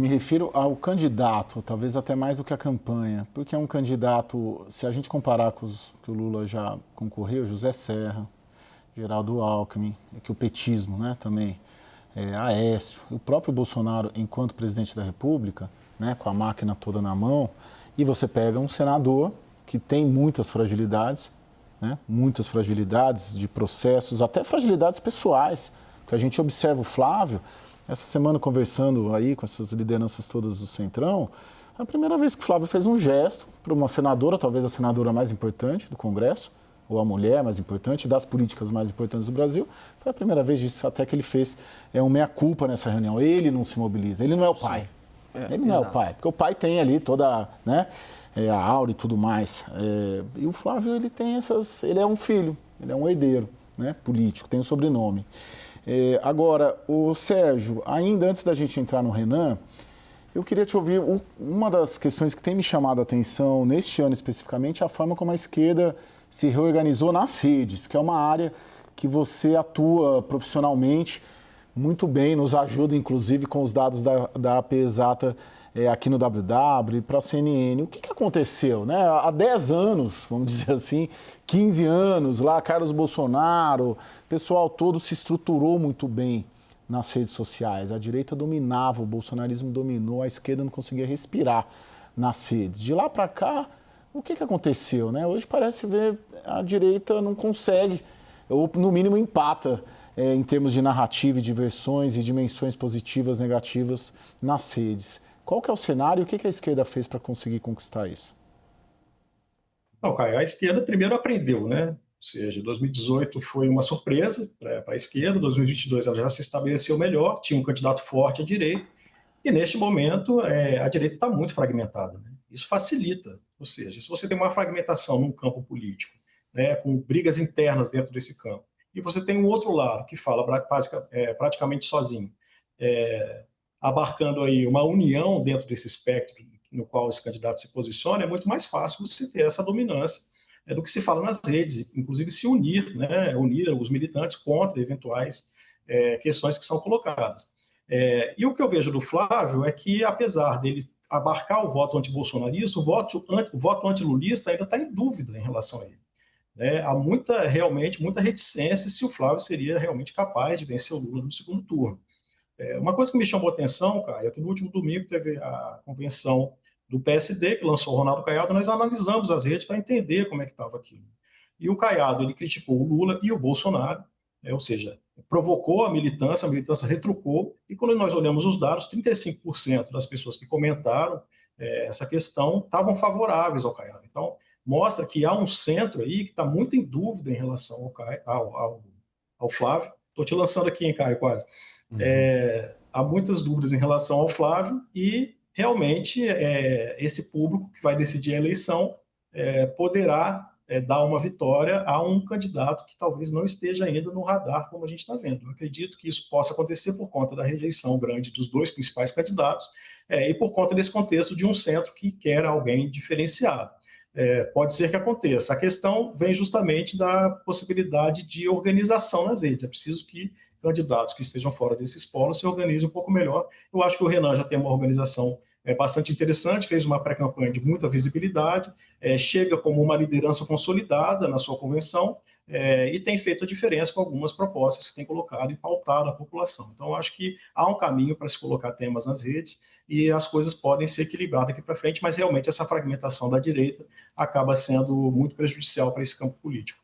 Me refiro ao candidato, talvez até mais do que a campanha, porque é um candidato, se a gente comparar com os que o Lula já concorreu, José Serra, Geraldo Alckmin, que o petismo, né, também, Aécio, o próprio Bolsonaro, enquanto presidente da República, né, com a máquina toda na mão, e você pega um senador que tem muitas fragilidades, né, muitas fragilidades de processos, até fragilidades pessoais, que a gente observa o Flávio, essa semana conversando aí com essas lideranças todas do Centrão, é a primeira vez que o Flávio fez um gesto para uma senadora, talvez a senadora mais importante do Congresso, ou a mulher mais importante, das políticas mais importantes do Brasil. Foi a primeira vez disso até que ele fez um meia-culpa nessa reunião. Ele não se mobiliza, ele não é o pai. Ele não é o pai, porque o pai tem ali toda, né, a aura e tudo mais. E o Flávio, ele tem essas... Ele é um filho, ele é um herdeiro, né, político, tem um sobrenome. Agora, o Sérgio, ainda antes da gente entrar no Renan, eu queria te ouvir. Uma das questões que tem me chamado a atenção neste ano especificamente é a forma como a esquerda se reorganizou nas redes, que é uma área que você atua profissionalmente muito bem, nos ajuda inclusive com os dados da AP Exata aqui no WW, para a CNN. O que aconteceu, né? Há 10 anos, vamos dizer assim, 15 anos, lá Carlos Bolsonaro, o pessoal todo se estruturou muito bem nas redes sociais. A direita dominava, o bolsonarismo dominou, a esquerda não conseguia respirar nas redes. De lá para cá, o que aconteceu, né? Hoje parece ver a direita não consegue, ou no mínimo empata, em termos de narrativa e de versões e dimensões positivas, negativas nas redes. Qual que é o cenário e o que a esquerda fez para conseguir conquistar isso? Não, Caio, a esquerda primeiro aprendeu, né? Ou seja, 2018 foi uma surpresa para a esquerda, 2022 ela já se estabeleceu melhor, tinha um candidato forte à direita, e neste momento a direita está muito fragmentada, né? Isso facilita, ou seja, se você tem uma fragmentação num campo político, né, com brigas internas dentro desse campo, e você tem um outro lado que fala praticamente sozinho, é, abarcando aí uma união dentro desse espectro no qual esse candidato se posiciona, é muito mais fácil você ter essa dominância do que se fala nas redes, inclusive se unir, né, unir os militantes contra eventuais questões que são colocadas. E o que eu vejo do Flávio é que, apesar dele abarcar o voto antibolsonarista, o voto antilulista ainda está em dúvida em relação a ele. Há realmente muita reticência se o Flávio seria realmente capaz de vencer o Lula no segundo turno. Uma coisa que me chamou a atenção, cara, é que no último domingo teve a convenção do PSD, que lançou o Ronaldo Caiado, nós analisamos as redes para entender como é que estava aquilo. E o Caiado, ele criticou o Lula e o Bolsonaro, ou seja, provocou a militância retrucou, e quando nós olhamos os dados, 35% das pessoas que comentaram essa questão estavam favoráveis ao Caiado. Então, mostra que há um centro aí que está muito em dúvida em relação ao Flávio. Estou te lançando aqui, hein, Caio, quase. Há muitas dúvidas em relação ao Flávio e, realmente, esse público que vai decidir a eleição poderá dar uma vitória a um candidato que talvez não esteja ainda no radar, como a gente está vendo. Eu acredito que isso possa acontecer por conta da rejeição grande dos dois principais candidatos e por conta desse contexto de um centro que quer alguém diferenciado. Pode ser que aconteça. A questão vem justamente da possibilidade de organização nas redes. É preciso que candidatos que estejam fora desses polos se organizem um pouco melhor. Eu acho que o Renan já tem uma organização bastante interessante, fez uma pré-campanha de muita visibilidade, chega como uma liderança consolidada na sua convenção e tem feito a diferença com algumas propostas que tem colocado e pautado a população. Então, eu acho que há um caminho para se colocar temas nas redes e as coisas podem se equilibrar daqui para frente, mas realmente essa fragmentação da direita acaba sendo muito prejudicial para esse campo político.